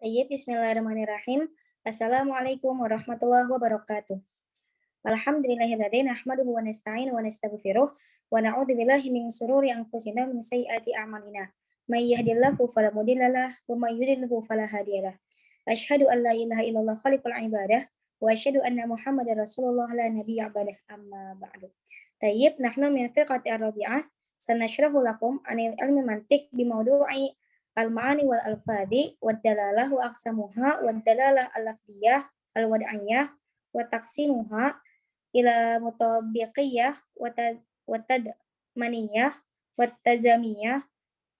Tayyib, bismillahirrahmanirrahim. Assalamualaikum warahmatullahi wabarakatuh. Alhamdulillahilladzi nahmaduhu wa nasta'inu wa nastaghfiruh wa na'udzu billahi min shururi anfusina min sayyiati a'malina. May yahdihillahu fala mudhillalah wa may yudhlilhu fala hadiyalah. Asyhadu an la ilaha illallah khaliqul ibadah wa asyhadu anna Muhammadar Rasulullah la nabiyya ba'dah, amma ba'du. Tayyib, nahnu min firqati ar-rabi'ah sanashrahu lakum anil ilmi mantiq bi mawdu'i al-ma'ani wal alfadi wad dalalah wa aqsamuha wad dalalah al-lafdiyah al-wad'iyah wa taqsimuha ila mutabiqiyah wa tadmaniyah wa tazamiyah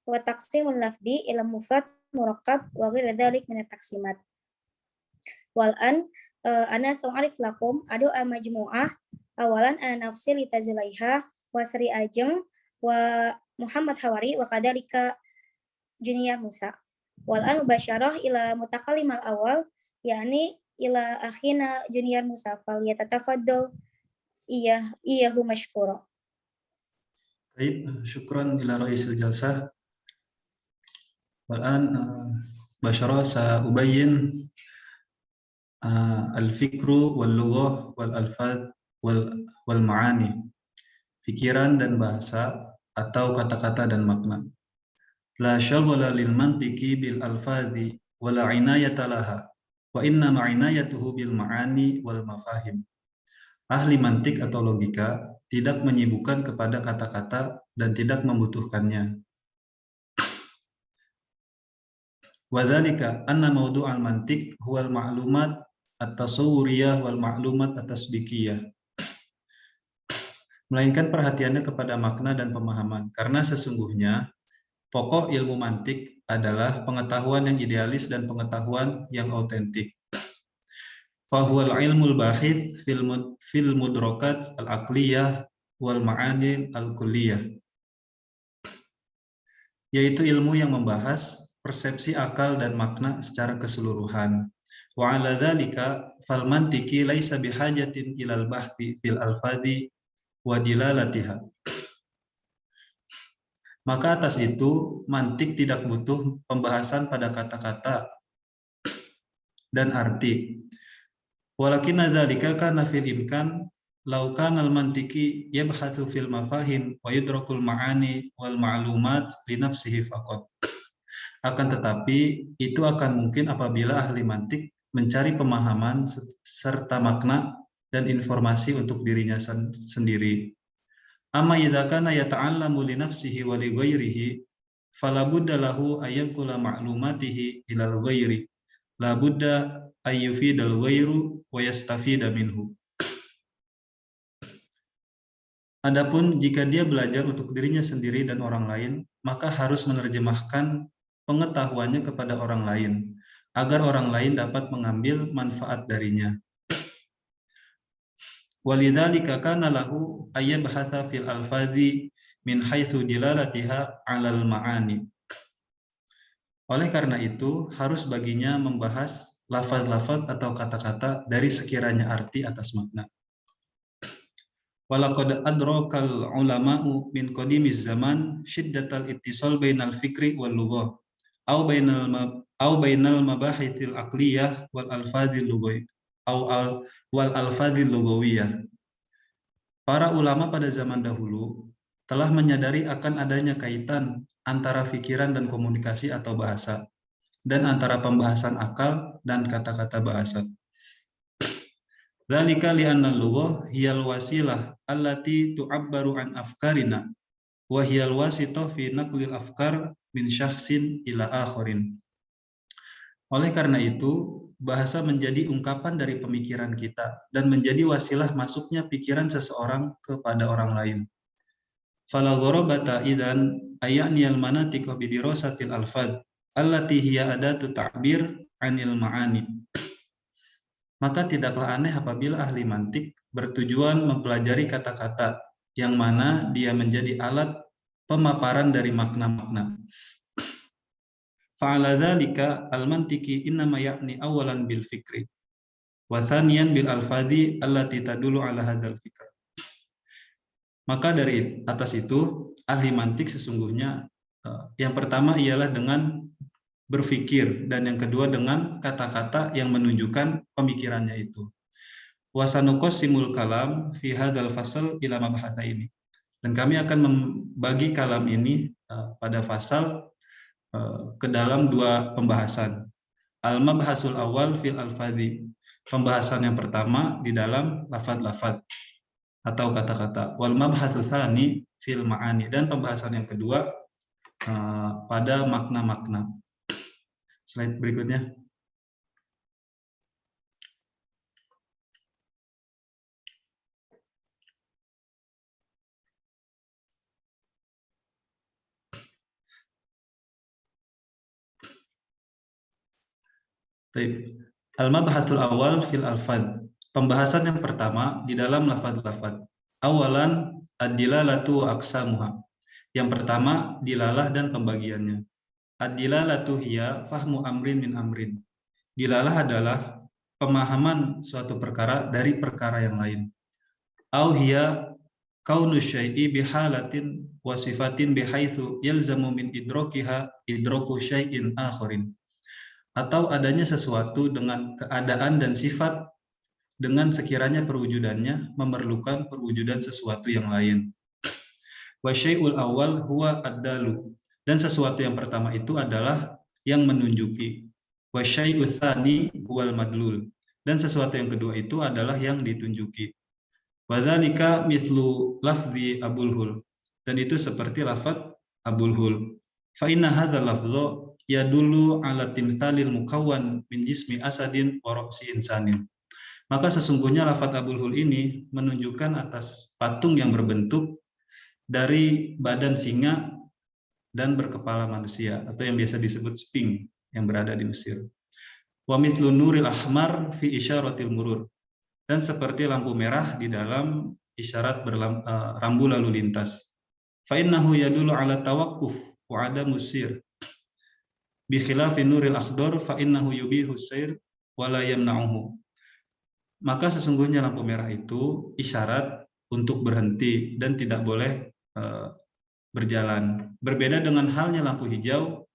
wa taqsimul lafdi ila mufrad murakkab wa ghairu dzalik min at-taqsimat. Wal an ana sa'arif lakum adu majmu'ah awalan ana nafsi li tazulaiha wa sri ajeng wa Muhammad Hawari wa kadalika Junior Musa. Wal an mubasyarah ila mutakallimal awal yakni ila akhina Junior Musa fal yatatafaddal iyahu mashkura. Baik, syukran ila raisil jalsah. Wal an basyarah sa ubayyin al-fikru wal lughah wal alfaz wal ma'ani. Pikiran dan bahasa atau kata-kata dan makna. La syaghala lil mantiki bil alfazi wa la inayata laha wa inna ma'inayatuhu bil ma'ani wal mafahim. Ahli mantik atau logika tidak menyibukkan kepada kata-kata dan tidak membutuhkannya. Wa dzalika anna mawdu'al mantik huwal ma'lumat at-tasawwuriyah wal ma'lumat at-tasbikiyah. Melainkan perhatiannya kepada makna dan pemahaman, karena sesungguhnya pokok ilmu mantik adalah pengetahuan yang idealis dan pengetahuan yang autentik. Fahuwal ilmul bahith fil mudrokat al-aqliyah wal ma'ani al-kulliyah. Yaitu ilmu yang membahas persepsi akal dan makna secara keseluruhan. Wa ala dzalika fal mantiki laisa bihajatin ilal bahthi fil alfadhi wa dilalatiha. Maka atas itu, mantik tidak butuh pembahasan pada kata-kata dan arti. Walakinna dzalika kana fil imkan law kana al-mantiki yabhathu fil mafahim wa yudrakul ma'ani wal ma'lumat li nafsihi faqat. Akan tetapi, itu akan mungkin apabila ahli mantik mencari pemahaman serta makna dan informasi untuk dirinya sendiri. Amma idza kana yata'allamu li nafsihi wa li ghairihi fala budda lahu ayyakula ma'lumatihi ila al-ghairi la budda ayyufidal ghairu wa yastafida minhu. Adapun jika dia belajar untuk dirinya sendiri dan orang lain, maka harus menerjemahkan pengetahuannya kepada orang lain agar orang lain dapat mengambil manfaat darinya. Walidzalika kana lahu ayyabhatha fil alfazi min haitsu dilalatiha 'alal ma'ani. Oleh karena itu, harus baginya membahas lafaz-lafaz atau kata-kata dari sekiranya arti atas makna. Walaqad adrakal ulama'u min qadimiz zaman syiddatal ittisal bainal fikri wal lughah au bainal mabahithil aqliyah wal alfazil lughawiyah wal alfazil lughawiyah. Para ulama pada zaman dahulu telah menyadari akan adanya kaitan antara pikiran dan komunikasi atau bahasa, dan antara pembahasan akal dan kata-kata bahasa. Dzalika li'anna al-lughah hiyal wasilah allati tu'abbaru an afkarina wa hiyal wasithah fi naqlil afkar min syakhsin ila akharin. Oleh karena itu, bahasa menjadi ungkapan dari pemikiran kita dan menjadi wasilah masuknya pikiran seseorang kepada orang lain. Fala gharabata idzan ayani al-manatiq bi dirasatil alfaz allati hiya adatu ta'bir 'anil ma'ani. Maka tidaklah aneh apabila ahli mantik bertujuan mempelajari kata-kata yang mana dia menjadi alat pemaparan dari makna-makna. Fa'ala dzalika al-mantiki innama ya'ni awalan bil fikri wa thaniyan bil alfadhi allati tadullu ala hadzal fikr. Maka dari atas itu ahli mantik sesungguhnya yang pertama ialah dengan berpikir, dan yang kedua dengan kata-kata yang menunjukkan pemikirannya itu. Wasanuqassimul kalam fi hadzal fasal ila mabhatsa ini. Dan kami akan membagi kalam ini pada fasal ke dalam dua pembahasan. Al-mabhasul awal fil alfadhi. Pembahasan yang pertama di dalam lafaz-lafaz atau kata-kata. Wal mabhasul tsani fil ma'ani, dan pembahasan yang kedua pada makna-makna. Slide berikutnya. Al-mabhasul awal fil alfad. Pembahasan yang pertama di dalam lafaz-lafaz. Awalan ad-dilalatu aqsamuha. Yang pertama dilalah dan pembagiannya. Ad-dilalatu hiya fahmu amrin min amrin. Dilalah adalah pemahaman suatu perkara dari perkara yang lain. Au hiya kaunu syai'i bihalatin wa sifatin bihaitsu yalzamu min idrakiha idraku syai'in akharin. Atau adanya sesuatu dengan keadaan dan sifat dengan sekiranya perwujudannya memerlukan perwujudan sesuatu yang lain. Wa syai'ul awal huwa ad-dalu. Dan sesuatu yang pertama itu adalah yang menunjuki. Wa syai'ul tsani huwal madlul. Dan sesuatu yang kedua itu adalah yang ditunjuki. Wa dzalika mithlu lafzi abul hul. Dan itu seperti lafaz abul hul. Fa inna hadzal lafdha yadullu ala timtsalil mukawwan min jismi asadin wa ra'si insanin. Maka sesungguhnya lafaz abul hul ini menunjukkan atas patung yang berbentuk dari badan singa dan berkepala manusia, atau yang biasa disebut sphinx yang berada di Mesir. Wa mithlu nuril ahmar fi isyaratil murur. Dan seperti lampu merah di dalam isyarat rambu lalu lintas. Fa innahu yadullu ala tawaqquf wa adamu sir. Bi khilafi nuril akhdar fa innahu yubihu sayr wa la yamna'uhu. Maka sesungguhnya lampu merah itu isyarat untuk berhenti dan tidak boleh berjalan. Berbeda dengan halnya lampu hijau,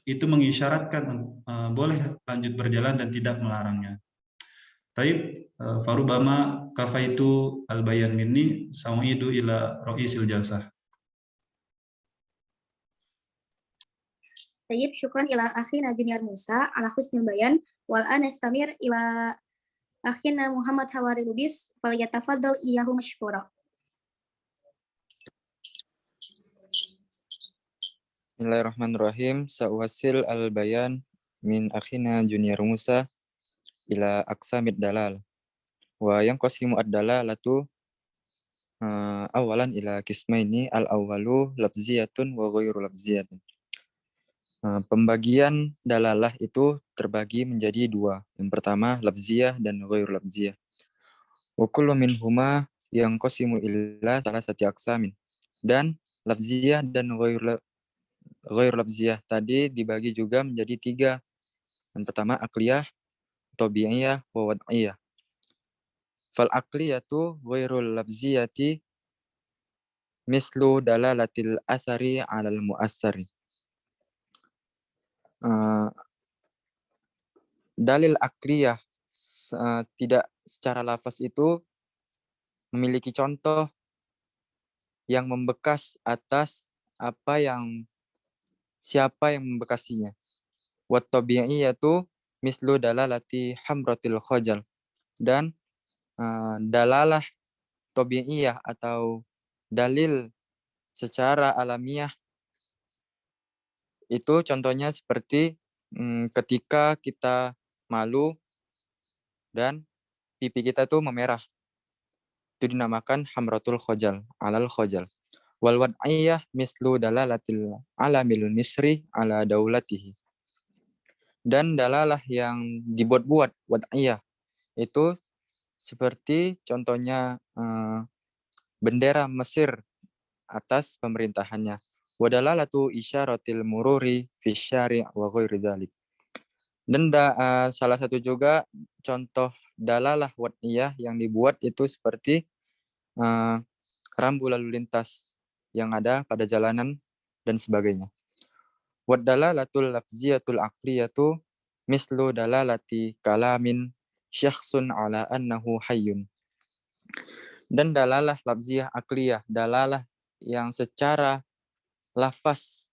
itu mengisyaratkan boleh lanjut berjalan dan tidak melarangnya. Taib farubama kafaitu al-bayan minni sau'idu ila ra'isil jalsah. Tayyib, syukran ila akhina Junior Musa ala husnil bayan wal anastamir ila akhina Muhammad Hawari Lubis falyatafaddal iyyahu mashkura. Bismillahirrahmanirrahim. Sa'wasil al-bayan min akhina Junior Musa ila aqsamid dalal. Wa yanqasimu ad-dalalatu awalan ila qismaini al-awwalu lafziyatun wa ghairu lafziyatin. Pembagian dalalah itu terbagi menjadi dua. Yang pertama lafziyah dan ghairu lafziyah. Wa kullu minhuma yanqasimu ila thalathati aqsamin. Dan lafziyah dan ghairu lafziyah tadi dibagi juga menjadi tiga. Yang pertama akliyah, tabi'iyah, wa wad'iyah. Fal akliyatu ghairul lafziyati mislu dalalatil asari 'alal mu'assari. Dalil akliyah tidak secara lafaz itu memiliki contoh yang membekas atas siapa yang membekasinya. Wa tabi'iyatu mislu dalalati hamratil khajal. Dan dalalah tabi'iyah atau dalil secara alamiah itu contohnya seperti ketika kita malu dan pipi kita tuh memerah. Itu dinamakan hamratul khajal, alal khajal. Wal wad'iyah mislu dalalatil alamil misri ala daulatihi. Dan dalalah yang dibuat-buat, wad'iyah, itu seperti contohnya bendera Mesir atas pemerintahannya. Wadalalatu isyaratil mururi fi syari' wa ghairi dzalik. Dan salah satu juga contoh dalalah wad'iyah yang dibuat itu seperti rambu lalu lintas yang ada pada jalanan dan sebagainya. Wad dalalatul lafziyatul aqliyatu mislu dalalati kalamin syakhsun ala annahu hayyun. Dan dalalah lafziyah akliyah, dalalah yang secara lafaz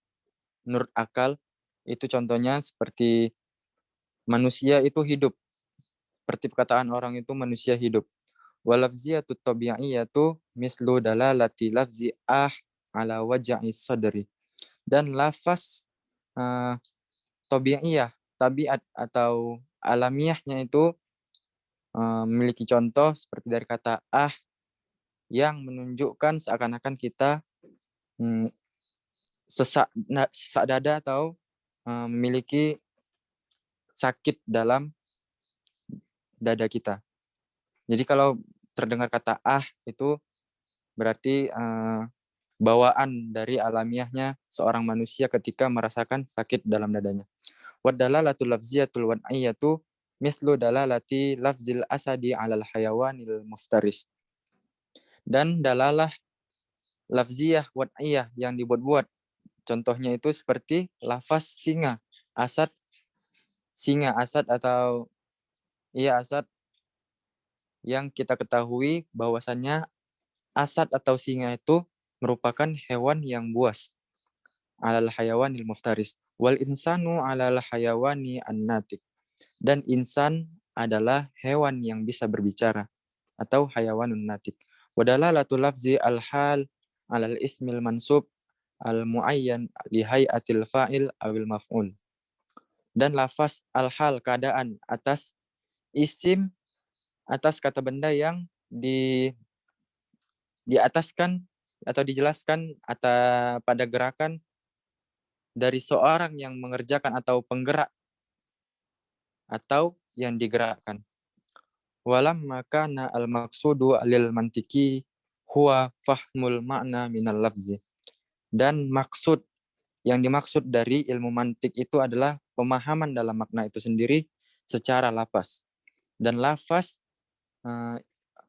menurut akal, itu contohnya seperti manusia itu hidup. Seperti perkataan orang itu manusia hidup. Walafziyatut tabi'iyatu mislu dalalati lafzi ala waj'i sadri. Dan lafaz tabi'iyah, tabiat atau alamiahnya itu memiliki contoh seperti dari kata yang menunjukkan seakan-akan kita sesak dada atau memiliki sakit dalam dada kita. Jadi kalau terdengar kata itu berarti bawaan dari alamiahnya seorang manusia ketika merasakan sakit dalam dadanya. Wadalalatul lafziyatul wad'iyatu mislu dalalati lafzil asadi 'alal hayawanil muftaris. Dan dalalah lafziyah wad'iyah yang dibuat-buat. Contohnya itu seperti lafaz singa, asad atau asad yang kita ketahui bahwasannya asad atau singa itu merupakan hewan yang buas. Alal hayawanil muftaris. Wal insanu alal hayawani an-natik. Dan insan adalah hewan yang bisa berbicara atau hayawanun natik. Wadalalatul lafzi al-hal alal ismil mansub al-muayyan li hayatil fa'il awil maf'ul. Dan lafaz al-hal keadaan atas isim atas kata benda yang diataskan atau dijelaskan pada gerakan dari seorang yang mengerjakan atau penggerak atau yang digerakkan. Walam makana al-maqsudu lil mantiki huwa fahmul makna minal lafzi. Dan yang dimaksud dari ilmu mantik itu adalah pemahaman dalam makna itu sendiri secara lafaz. Dan lafaz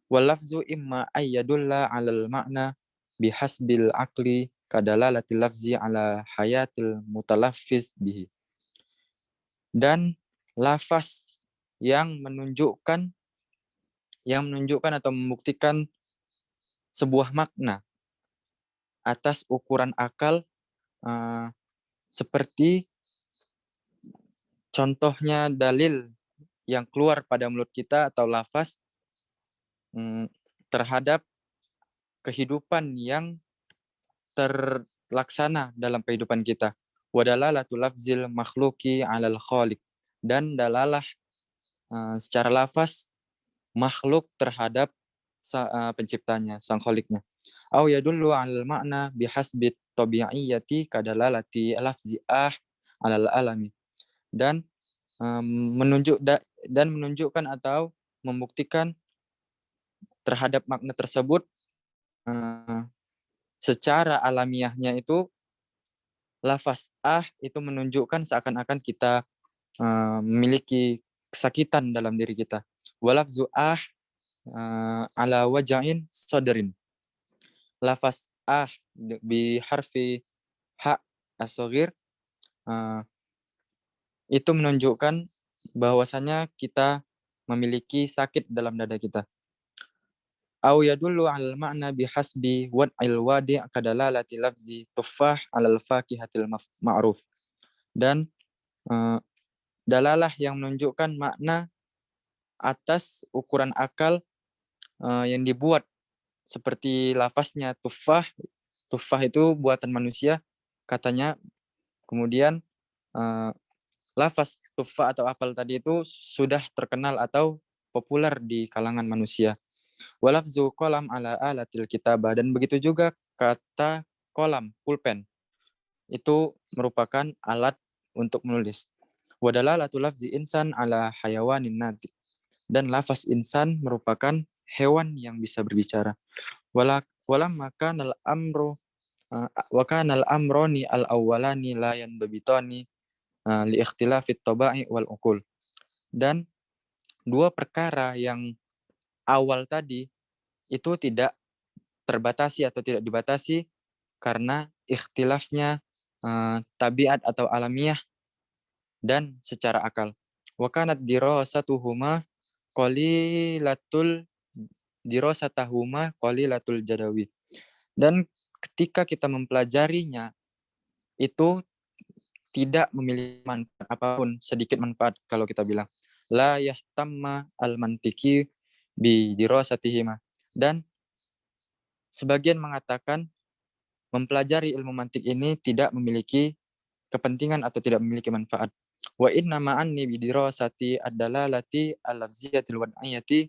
walafzu imma ayyadulla 'alal makna bihasbil aqli kadalalatil lafzi 'ala hayatil mutalaffiz bihi. Dan lafaz yang menunjukkan atau membuktikan sebuah makna atas ukuran akal, seperti contohnya dalil yang keluar pada mulut kita atau lafaz terhadap kehidupan yang terlaksana dalam kehidupan kita. Wadalalatul lafzil makhluki 'alal khaliq. Dan dalalah secara lafaz makhluk terhadap penciptanya, sang khaliknya. Au yadullu 'alal makna bihasbi tabi'iyyati kadalalati lafzi 'alal alami. Dan menunjukkan atau membuktikan terhadap makna tersebut secara alamiahnya itu lafaz itu menunjukkan seakan-akan kita memiliki kesakitan dalam diri kita. Walafzu ala waja'in sadrin. Lafaz bi harfi as-shaghir itu menunjukkan bahwasanya kita memiliki sakit dalam dada kita. Au yadullu 'alal ma'na bihasbi wad'il wadi' kadalalati lafzi tuffah 'alal fakihatil ma'ruf. Dan dalalah yang menunjukkan makna atas ukuran akal yang dibuat seperti lafaznya tuffah itu buatan manusia katanya. Kemudian lafaz tuffah atau apel tadi itu sudah terkenal atau populer di kalangan manusia. Walafzu qalam ala alatil kitabah. Dan begitu juga kata kolam, pulpen, itu merupakan alat untuk menulis. Wadalalatul lafzi insan ala hayawanin natik. Dan lafaz insan merupakan hewan yang bisa berbicara. Walam makanal amru wa kanal amroni al awwalani la yanbabitani li ikhtilafit tabai wal uqul. Dan dua perkara yang awal tadi itu tidak terbatasi atau tidak dibatasi karena ikhtilafnya tabiat atau alamiah dan secara akal. Wa kanat dirasatuhuma qalilatul jadawi. Dan ketika kita mempelajarinya itu tidak memiliki manfaat apapun, sedikit manfaat kalau kita bilang. La yahtamma al-mantiki bi dirasatihima. Dan sebagian mengatakan mempelajari ilmu mantik ini tidak memiliki kepentingan atau tidak memiliki manfaat. Wa inna ma'anni bi dirasati ad-dalalati al-lafziyatil wad'iyati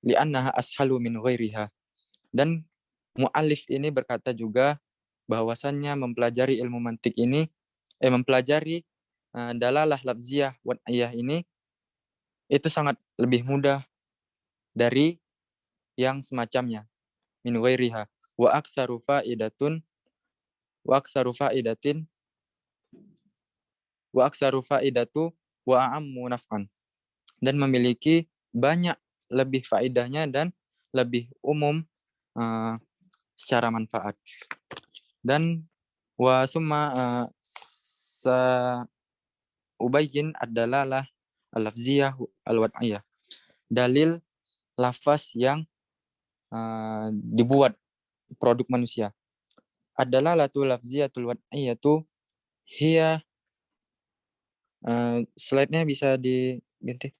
li'annaha ashalu min ghairiha. Dan mu'allif ini berkata juga bahwasannya mempelajari ilmu mantik ini mempelajari dalalah lafziyah wad'iyah ini itu sangat lebih mudah dari yang semacamnya min ghairiha wa aktsaru faidatu wa a'ammu naf'an, dan memiliki banyak lebih faedahnya dan lebih umum secara manfaat. Dan wa summa sa ubayyin ad-dalalah al-lafziyah al-wad'iyah, dalil lafaz yang dibuat produk manusia. Ad-dalalatul lafziyatul wad'iyatu hiya slide-nya bisa diganti.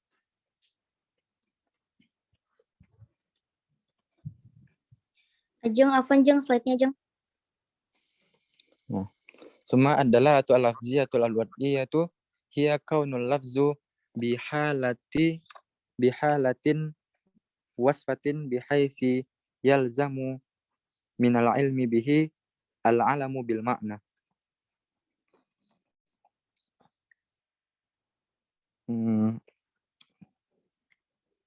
Jeng, Afan Jeng, slide-nya Jeng. Summa ad-dalalatu al-lafziyatul al-wad'iyatu hiya kaunul lafzu bihalatin wasfatin bihaitsi yalzamu minal ilmi bihi al-alamu bil ma'na.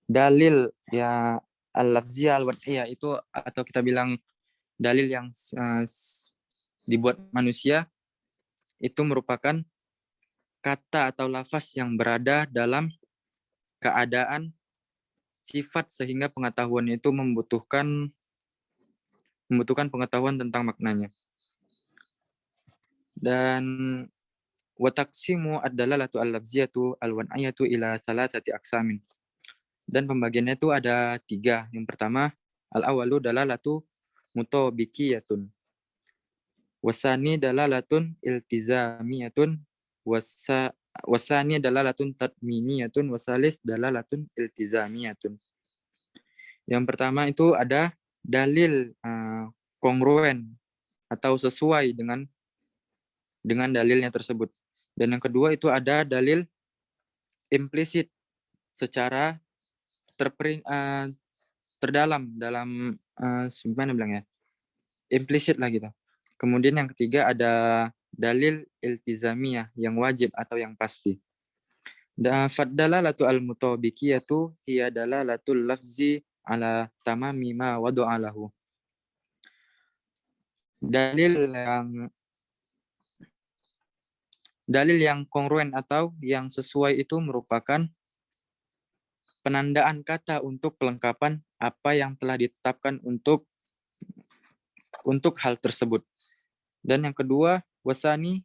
Dalil ya al-lafziyah al-wad'iyah itu, atau kita bilang dalil yang dibuat manusia, itu merupakan kata atau lafaz yang berada dalam keadaan sifat sehingga pengetahuan itu membutuhkan pengetahuan tentang maknanya. Dan wa taqsimu ad-dalalatu al-lafziyatu al-wad'iyatu ila salasati aqsamin. Dan pembagiannya itu ada 3. Yang pertama, al-awwalu dalalatu mutabikiyatun. Wasani dalalatun iltizamiyatun. Wasani dalalatun tatminiyatun. Wasalis dalalatun iltizamiyatun. Yang pertama itu ada dalil kongruen atau sesuai dengan dalilnya tersebut. Dan yang kedua itu ada dalil implisit secara terdalam dalam gimana bilangnya, implisit lah gitu. Kemudian yang ketiga ada dalil iltizamiyah yang wajib atau yang pasti. Faddalalatu al-mutabikiyatu hiya dalalatul lafzi ala tamami ma wadu'a lahu. Dalil yang kongruen atau yang sesuai itu merupakan penandaan kata untuk kelengkapan apa yang telah ditetapkan untuk hal tersebut. Dan yang kedua, wasani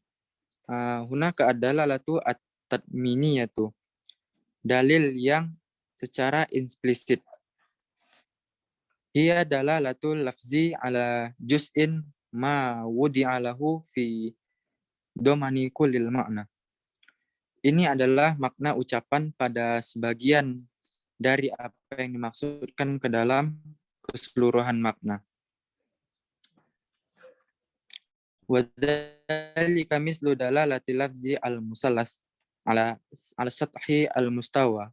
hunaka ad-dalalatu at-tatminiyatu, dalil yang secara implisit. Hiya dalalatul lafzi ala juz'in ma wudi'a lahu fi domani kullil makna. Ini adalah makna ucapan pada sebagian dari apa yang dimaksudkan ke dalam keseluruhan makna. Wa dzalika mislu dalalati lafzi al-musallas ala sathi al-mustawa.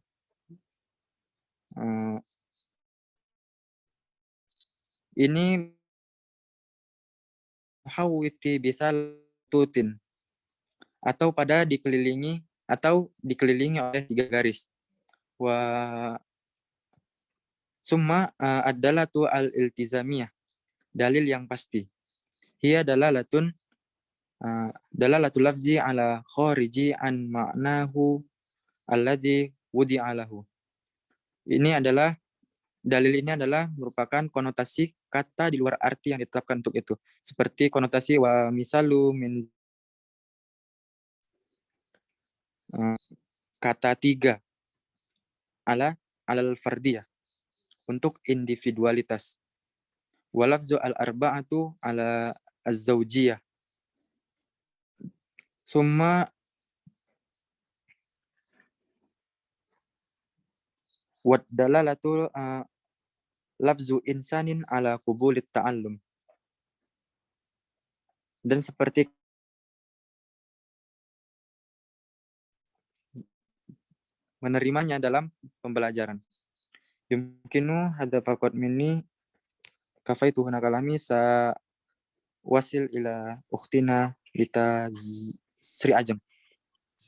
Ini hawiti bisal tutin, atau pada dikelilingi oleh 3 garis. Wa summa ad-dalatu al-iltizamiyah, dalil yang pasti. Hiya dalalatul lafzi ala khariji an ma'nahu alladhi wudi'a lahu. Ini adalah dalil ini adalah merupakan konotasi kata di luar arti yang ditetapkan untuk itu. Seperti konotasi wa misalu min kata tiga alal fardiyah untuk individualitas. Walafzu al-arba'atu ala az-zawjiyah. Summa wad dalalatu lafzu insanin ala qubulit ta'allum. Dan seperti menerimanya dalam pembelajaran. Yumkinu hadza faqat minni kafaitu huna kalami sa wasil ila ukhtina lita Sri Ajeng.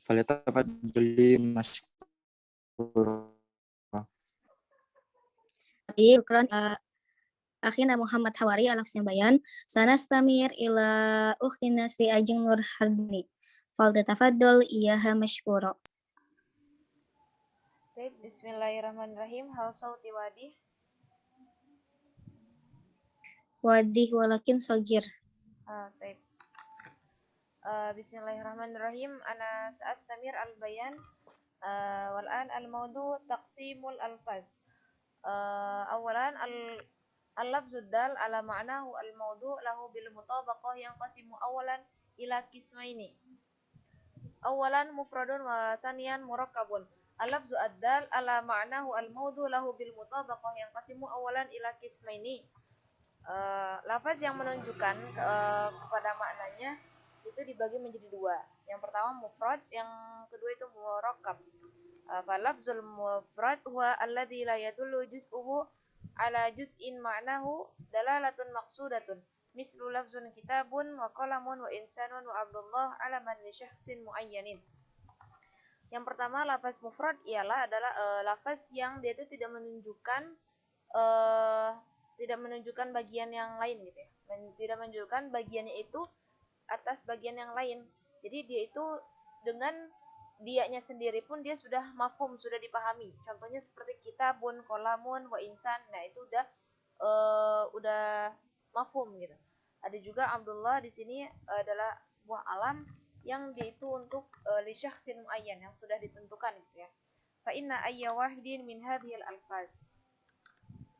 Falyatafaddali mashkur. Syukran akhina Muhammad Hawari ala husnil bayan. Sanastamir ila ukhtina Sri Ajeng Nur Hardini. Falyatafaddal iyaha mashkura. Baik, bismillahirrahmanirrahim. Hal sauti wadih. Wadih walakin sagir. Baik. Bismillahirrahmanirrahim. Ana sa'astamir al-bayan. Wal'an al-mawdu taqsimul alfaz. Awalan al-lafzud dal ala ma'nahu al-mawdu lahu bil mutabaqah yang qasimu awalan ila kismaini. Awalan mufradun wa saniyan murakkabun. Al-lafzu ad-dal ala ma'nahu al-mawdu lahu bil mutabaqah yang qasimu awalan ila kismaini. Lafaz yang menunjukkan kepada maknanya itu dibagi menjadi dua. Yang pertama mufrad, yang kedua itu murakkab. Falafzul mufrad huwa alladzi la yadullu juz'uhu ala juz'in ma'nahu dalalatun maqsudatun. Mislu lafzun kitabun wa qalamun wa insanun wa abdullah alaman li syakhsin muayyanin. Yang pertama lafaz mufrad adalah lafaz yang dia itu tidak menunjukkan bagian yang lain gitu ya. Tidak menunjukkan bagiannya itu atas bagian yang lain. Jadi dia itu dengan dianya sendiri pun dia sudah mafhum, sudah dipahami. Contohnya seperti kitabun, qalamun, wa insan. Nah, itu udah mafhum gitu. Ada juga Abdullah di sini adalah sebuah alam yang dia itu untuk li syakhsin muayyan yang sudah ditentukan gitu ya. Fa inna ayya wahidin min hadhil alfaz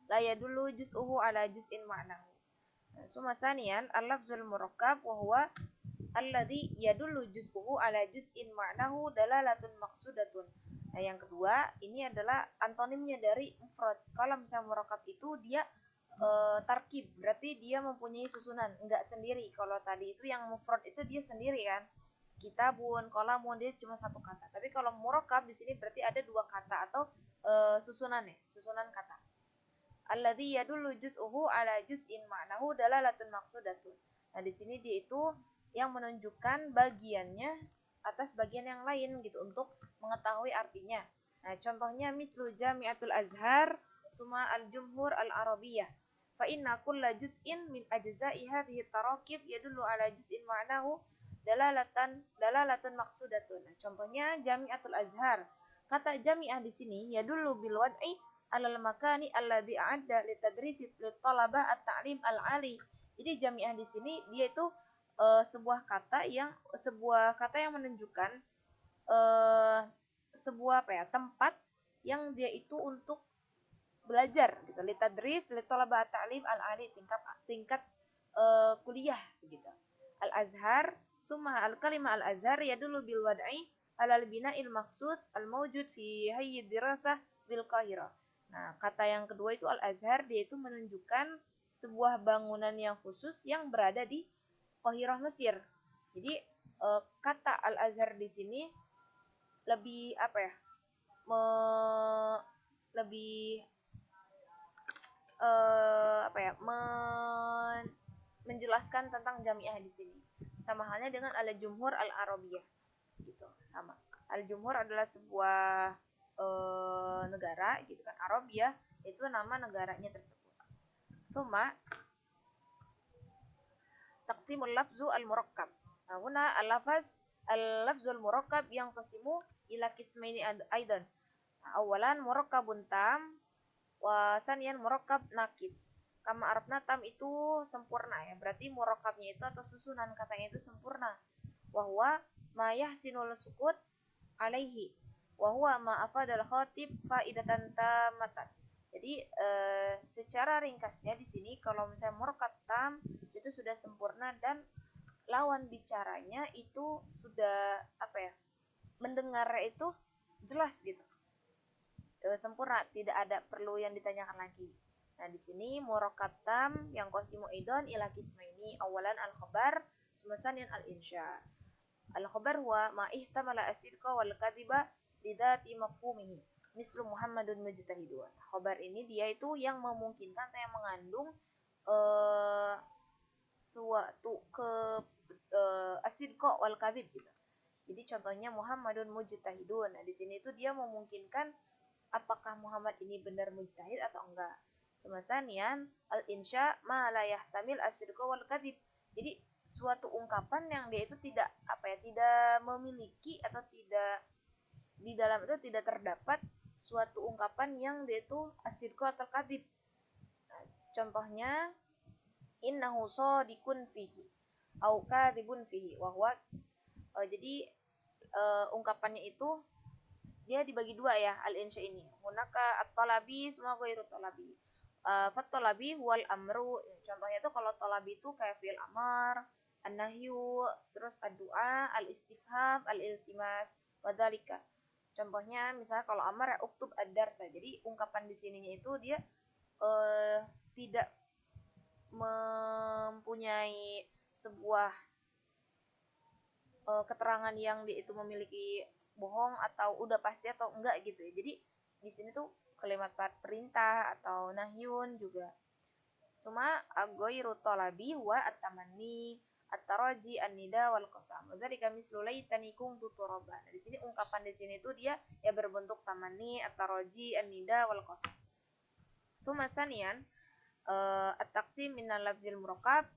la yadullu juz'uhu ala juz'in ma'nahu. Summa saniyan al-lafzul murakkab wa huwa alladhi yadullu juz'uhu ala juz'in ma'nahu dalalatun maqsudatun. Nah, yang kedua ini adalah antonimnya dari mufrad. Kalau misalnya murakkab itu dia tarkib, berarti dia mempunyai susunan, enggak sendiri. Kalau tadi itu yang mufrad itu dia sendiri kan. Kitabun, qalamun dia cuma satu kata. Tapi kalau murakkab di sini berarti ada dua kata atau susunan kata. Alladzi yadullu juz'uhu ala juz'in ma'nahu dalalatun maqsudatun. Nah, di sini dia itu yang menunjukkan bagiannya atas bagian yang lain gitu untuk mengetahui artinya. Nah, contohnya mislu Jami'atul Azhar summa al-Jumhur al-Arabiyah. Fa inna kulla juz'in min ajza'i hadhihi tarakib yadullu ala juz'in ma'nahu dalalatun maqsudatun. Nah, contohnya Jami'atul Azhar. Kata jami'ah di sini yadullu bil wad'i alal makani alladhi a'adda li tadrisi li talabah at-ta'lim al-'ali. Jadi jami'ah di sini dia itu sebuah kata yang menunjukkan sebuah tempat yang dia itu untuk belajar gitu. Li tadris li talabah at-ta'lim al-'ali, tingkat kuliah gitu. Al-Azhar summa al-kalimah al-Azhar yadullu bil wad'i alal bina'il makhsus al-mawjud fi hayy dirasah bil Qahirah. Nah, kata yang kedua itu Al-Azhar, dia itu menunjukkan sebuah bangunan yang khusus yang berada di Qahirah Mesir. Jadi kata Al-Azhar di sini lebih menjelaskan tentang jamiah di sini. Sama halnya dengan Al-Jumhur Al-Arabiyah. Gitu, sama. Al-Jumhur adalah sebuah negara gitu kan. Arabia itu nama negaranya tersebut. Tsumma taqsimul lafzu al-murakkab. Nah, huna al-lafzul murakkab yang qasimu ila qismaini aidan. Nah, awalan murakkabun tam Wa saniyan murakkab nakis. Kama arabna tam itu sempurna ya. Berarti murakkabnya itu atau susunan katanya itu sempurna. Wa huwa ma yahsinul sukut alaihi. Wa huwa ma afadal khatib faidatan tamatan. Jadi secara ringkasnya di sini kalau misalnya murakkab tam itu sudah sempurna dan lawan bicaranya itu sudah apa ya? Mendengar itu jelas gitu. Sempurna, tidak ada perlu yang ditanyakan lagi. Nah, di sini murakkab tam yang qasimu idon ila qismaini awalan al-khabar sumasanin al-insya. Al-khabar huwa ma ihtamala as-sidqa wal kadhiba lidati mafhumihi mislu Muhammadun mujtahidun. Khabar ini dia itu yang memungkinkan atau yang mengandung suatu as-sidqa wal kadhib gitu. Jadi contohnya Muhammadun mujtahidun. Nah, di sini itu dia memungkinkan apakah Muhammad ini benar mujtahid atau enggak. Sumasanian al-insya ma la yahtamil as-sidqa wal kadhib. Jadi suatu ungkapan yang dia itu tidak tidak memiliki atau tidak di dalam itu tidak terdapat suatu ungkapan yang dia itu as-sidqa atau kadhib. Nah, contohnya innahu shadiqun fihi au kadhibun fihi wa huwa jadi ungkapannya itu dia dibagi dua ya al-insya ini. Hunaka at-talabi semua ghairu talabi. Fat-talabi wal amru. Contohnya itu kalau talabi itu kayak fi'il amar, an-nahyu, terus ad-du'a, al-istifham, al-iltimas, wadzalika. Contohnya misalnya kalau amar ya uktub ad-darsa. Jadi ungkapan di sininya itu dia tidak mempunyai sebuah keterangan yang dia itu memiliki bohong atau udah pasti atau enggak gitu ya. Jadi di sini tuh kalimat perintah atau nahyun juga. Suma aghairu talabi wa at-tamanni at-taraji an-nida wal qasam. Dzalika mislu laitani kuntu turaba. Nah, di sini ungkapan di sini tuh dia ya berbentuk tamanni, at-taraji, an-nida wal qasam. Tsumma saniyan at-taqsim minal lafzil murakkab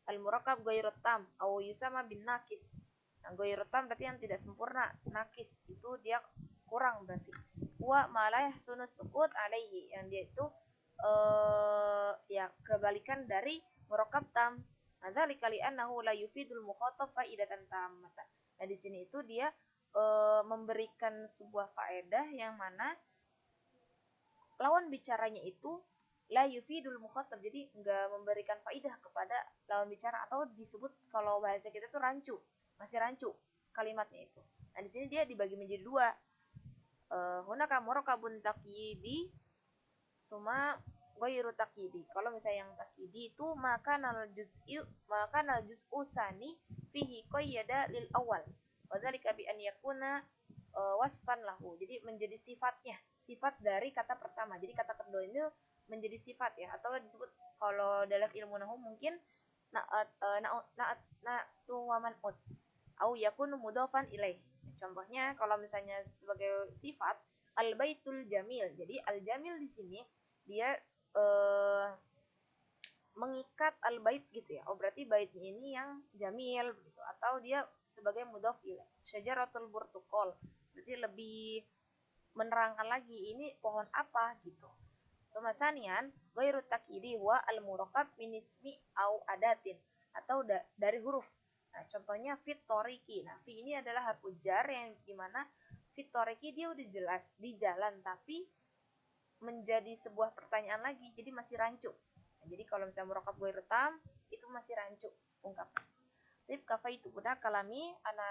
al-murakkab ghairu tam au yusama bin naqis. Nah, ghairu tam berarti yang tidak sempurna, nakis itu dia kurang berarti. Wa malah sunus sukut alaihi yang dia itu ya kebalikan dari murakkab tam. Dzalika li annahu la yufidul mukhatab faidatan tammatan. Nah, di sini itu dia memberikan sebuah faedah yang mana lawan bicaranya itu la yufidul mukhatab, jadi enggak memberikan faidah kepada lawan bicara atau disebut kalau bahasa kita tuh rancu. Masih rancu kalimatnya itu. Nah, di sini dia dibagi menjadi dua. Hunaka murakkabun taqyidi suma ghairu taqyidi. Kalau misalnya yang taqyidi itu maka nal juz'u sani fihi qayyada lil awal. Wa dzalika bi an yakuna wasfan lahu. Jadi menjadi sifatnya, sifat dari kata pertama. Jadi kata kedua ini menjadi sifat ya, atau disebut kalau dalam ilmu nahwu mungkin na'tu wa man'ut au yakunu mudhafan ilaih. Contohnya kalau misalnya sebagai sifat al-baitul jamil. Jadi al-jamil di sini dia mengikat al-bait gitu ya. Oh, berarti baitnya ini yang jamil gitu, atau dia sebagai mudhaf ilaih. Syajaratul burtuqal. Berarti lebih menerangkan lagi ini pohon apa gitu. Sumasanian ghairu takyidi wa al-murakkab min ismi au adatin, atau dari huruf. Nah, contohnya fit toriki. Nah, fi ini adalah harfu jar yang dimana fit toriki dia udah jelas di jalan, tapi menjadi sebuah pertanyaan lagi, jadi masih rancu. Nah, jadi kalau misalnya murakkab ghairu tam itu masih rancu ungkapan. Tip kafaitu budak kalami ana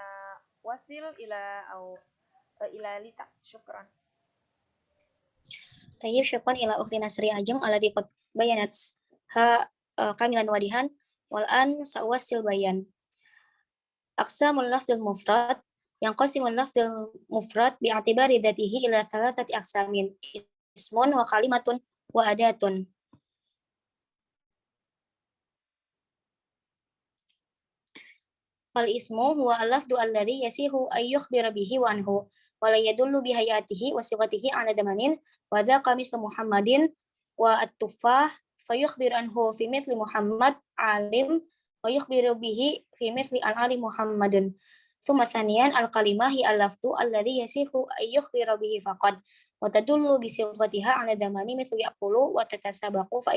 wasil ila lita. Syukran. Tayyib, syukran ila ukhti Nasri Ajeng alati qad bayanat kamilan wadihan wal an sawassil bayan. Aqsamul lafdzul mufrad yang qasimul lafdzul mufrad bi'atibari dzatihi ila thalathati aqsamin ismun wa kalimatun wa adatun. Fal ismu huwa al-lafdhu alladhi yasihu ay yukhbira bihi wa anhu wa la yadullu bi hayatihi wa sifatihi ala damanin wa dhaqa mislu Muhammadin wa at-tuffah fayukhbir anhu fi mithli Muhammad alim wa yukhbiru bihi fi mithli al-alim Muhammadin. Tsumma tsaniyan al-kalimah hi al-lafdhu alladhi yasihu ay yukhbira bihi faqad wa tadullu bi sighatiha 'ala dhamani mithlu yaqulu wa tatasabaqu fa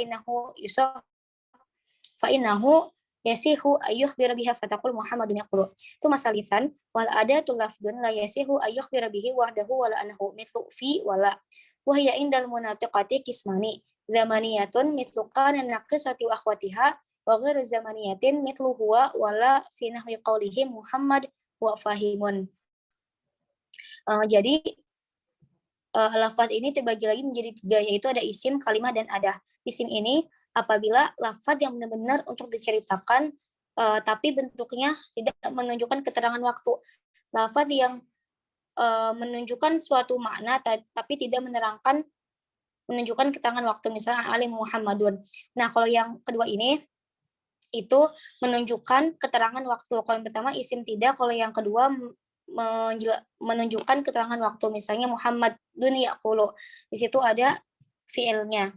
innahu yasihu ayyukhbira biha fataqul Muhammadun yaqulu. Tsumma salisan wal adatu lafdun la yasihu ayyukhbira bihi wahdahu wala anhu mithlu fi wala. Wa hiya indal munafiqati qismani zamaniyatun mithlu kana naqisati wa akhwatiha wa ghairu zamaniyatin mithlu huwa wala fi nahwi qaulihim Muhammad wa fahimun. Jadi lafaz ini terbagi lagi menjadi 3, yaitu ada isim, kalimah, dan adah. Isim ini apabila lafaz yang benar-benar untuk diceritakan tapi bentuknya tidak menunjukkan keterangan waktu. Lafaz yang menunjukkan suatu makna tapi tidak menunjukkan keterangan waktu, misalnya alim Muhammadun. Nah, kalau yang kedua ini itu menunjukkan keterangan waktu. Kalau yang pertama isim tidak, kalau yang kedua menunjukkan keterangan waktu, misalnya Muhammad dunia yaqulu, di situ ada fiilnya.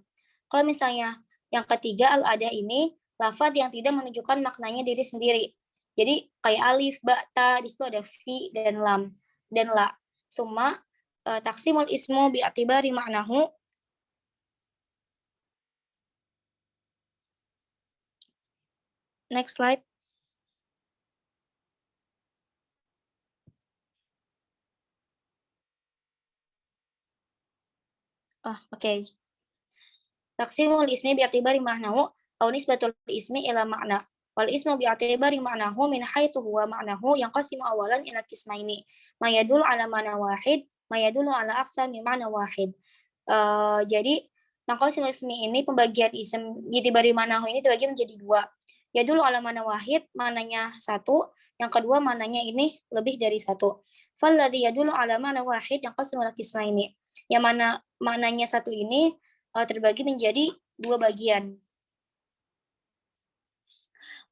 Kalau misalnya yang ketiga al-ada ini lafaz yang tidak menunjukkan maknanya diri sendiri, jadi kayak alif, ba, ta, di situ ada fi dan lam dan la. Summa taksimul ismu bi atibari ma'nahu. Next slide. Oke. Taksimul ismi bi'atibari ma'nahu aw nisbatul ismi ila ma'na. Wal ismu bi'atibari ma'nahu min haitsu huwa ma'nahu yanqasimu awalan ila qismaini. Ma yadullu ala ma'na wahid, ma yadullu ala aksar min ma'na wahid. Jadi tangqasimul ismi ini, pembagian isim bi'atibari ma'nahu ini terbagi menjadi 2. Yadullu ala ma'na wahid, maknanya 1, yang kedua maknanya ini lebih dari 1. Falladzi yadullu ala ma'na wahid yanqasimu ila qismaini. Yang mana maknanya 1 ini terbagi menjadi 2 bagian.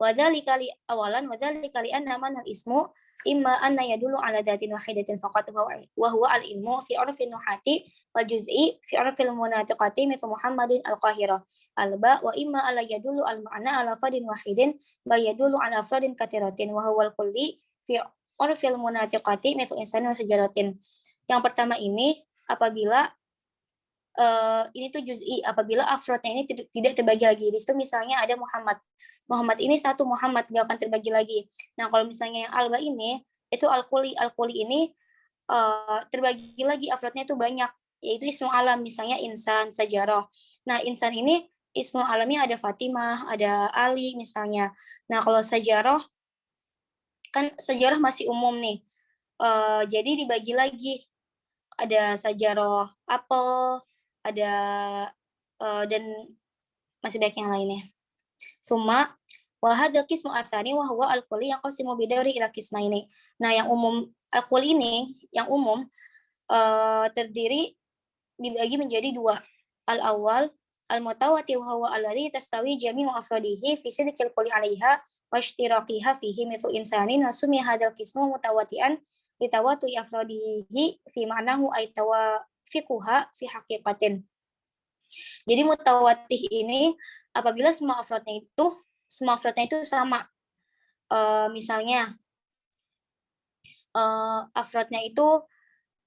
Wadzalika li awalan wadzalika li anna manal ismu imma anna yadullu ala datin wahidatin faqat wa huwa al ilmu fi urfin nuhati wal juz'i fi urfil munatiqati mithlu Muhammadin al qahira al ba, wa imma ala yadullu al ma'na ala fadin wahidin ba yadullu ala afradin katsiratin wa huwa al kulli fi urfil munatiqati mithlu insani wa syajaratin. Yang pertama ini apabila ini tuh juz'i, apabila afrodnya ini tidak terbagi lagi. Di situ misalnya ada Muhammad ini 1 Muhammad, nggak akan terbagi lagi. Nah, kalau misalnya yang alba ini itu al-kuli ini terbagi lagi, afrodnya itu banyak, yaitu ismu alam, misalnya insan, sajarah. Nah, insan ini ismu alamnya ada Fatimah, ada Ali misalnya. Nah, kalau sajarah kan sajarah masih umum nih, jadi dibagi lagi, ada sajarah apel, ada dan masih banyak yang lainnya. Summa wa hadzal qismu atsani wa huwa al-kulli yang qasimu bidari ila qismaini. Nah, yang umum al-kulli ini, yang umum terdiri dibagi menjadi 2. Al-awwal al-mutawatir wa huwa alladhi tastawi jami'u afradihi fi sidqil kulli 'alaiha wa ishtiraqiha fihi mithlu insanin wa summiya hadzal qismu mutawati'an litawatu afradihi fi ma'nahu ay tawafiquha fi haqiqatin. Jadi mutawatih ini apabila semua afrodnya itu sama. Misalnya afrodnya itu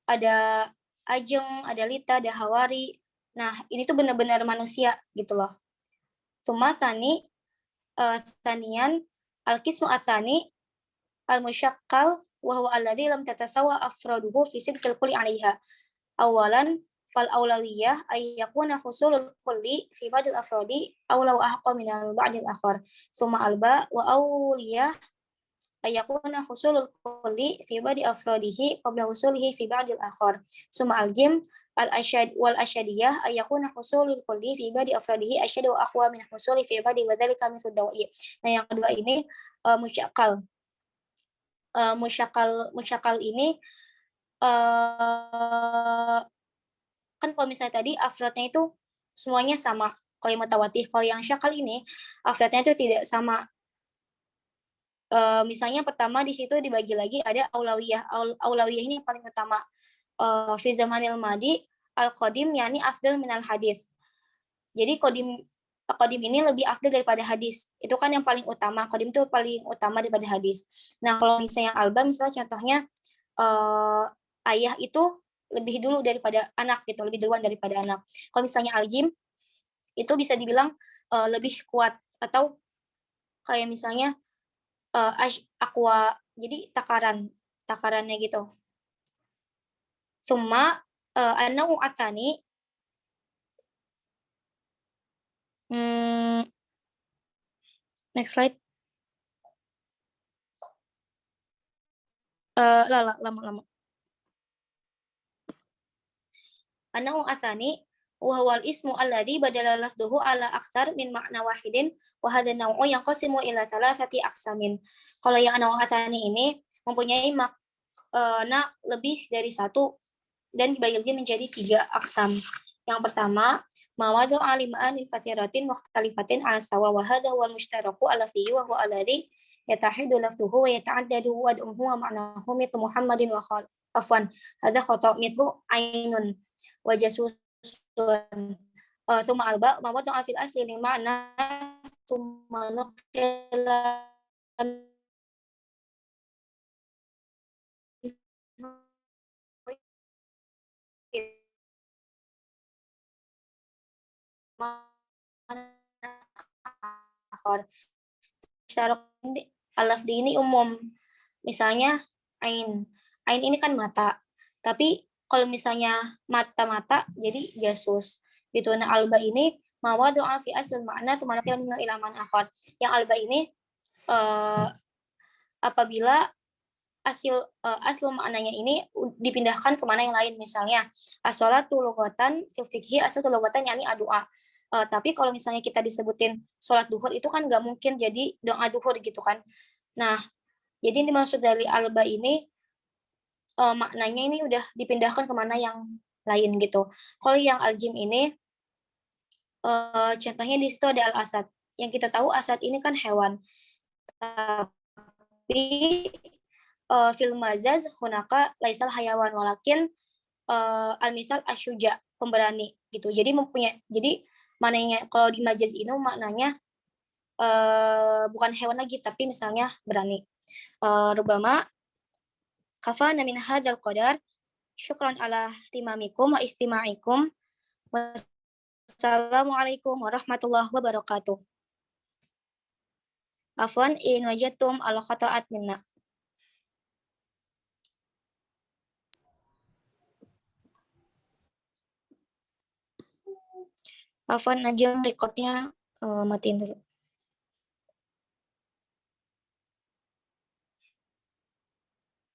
ada Ajeng, ada Lita, ada Hawari. Nah, ini tuh benar-benar manusia gitu loh. Summa sanian al-qismu atsani al-musyakkal wa huwa alladhi lam tatasawa afraduhu fi sidqil kulli 'alaiha. Awalan fal aulawiyah ay yakuna husulul kulli fi ba'dil afradi aw law ahqa min al ba'dil akhar. Summa alba wa awliyah ay yakuna husulul kulli fi ba'di afradihi qabla husulihi fi ba'dil akhar. Summa al-jim al-asyad wal asyadiyah ay yakuna husulul kulli fi ba'di afradihi asyad wa aqwa min husuli fi ba'di wa dzalika mithlu dawa'i. Nah, yang kedua ini musyakkal. Musyakkal ini kan kalau misalnya tadi afrodnya itu semuanya sama, kalau yang mutawatih. Kalau yang syakal ini afrodnya itu tidak sama. Misalnya pertama di situ dibagi lagi ada aulawiyah. Aulawiyah ini yang paling utama. Fi zamanil madi al-qadim yani afdal minal hadis. Jadi qadim ini lebih afdal daripada hadis. Itu kan yang paling utama. Qadim itu paling utama daripada hadis. Nah, kalau misalnya alba, misalnya contohnya ayah itu lebih dulu daripada anak gitu, lebih duluan daripada anak. Kalau misalnya aljim itu bisa dibilang lebih kuat, atau kayak misalnya aqua, jadi takarannya gitu. Summa an-naw'u atsani next slide. Lama. An-naw'u atsani wa huwa al-ismu alladhi badala lafdhuhu ala aksar min ma'na wahidin wa hadha an-naw'u yanqasimu ila thalathati aqsamin. Kalau yang an-naw'u atsani ini mempunyai makna lebih dari satu dan dibagi menjadi 3 aksam. Yang pertama, mawadu alima'anin katsiratin mukhtalifatin ala sawa wa hadha huwa al-mushtaraku al-lafdhi wa huwa alladhi yatahidu lafdhuhu wa yata'addadu wad'uhu wa ma'nahu mithlu Muhammadin wa afwan hadha khata' mithlu ainun wa jasusun thumma alba mawadu fil asli li ma'na thumma nuqila akhar. Secara al-lafdi ini umum. Misalnya ain. Ain ini kan mata. Tapi kalau misalnya mata-mata jadi jasus. Gitu. Nah, alba ini mawadu fi asl makna tumanakil min ilaman akhar. Yang alba ini apabila asal maknanya ini dipindahkan ke mana yang lain, misalnya as-sholatu lughatan fil fikhi asal lughatan yakni doa. Tapi kalau misalnya kita disebutin sholat duhur itu kan nggak mungkin jadi doa duhur gitu kan. Nah, jadi ini maksud dari alba ini maknanya ini udah dipindahkan ke mana yang lain gitu. Kalau yang aljim ini contohnya di situ ada al-asad. Yang kita tahu asad ini kan hewan. Tapi fil mazaz hunaka laisal hayawan walakin al-misal asyuja, pemberani gitu. Jadi maknanya kalau di majaz ini maknanya bukan hewan lagi tapi misalnya berani. Rubama kafana min hadzal qadar syukran ala timamikum wa istima'ikum. Wassalamualaikum warahmatullahi wabarakatuh. Afwan in wajadtum al khata'at minna. Afwan aja recordnya matiin dulu.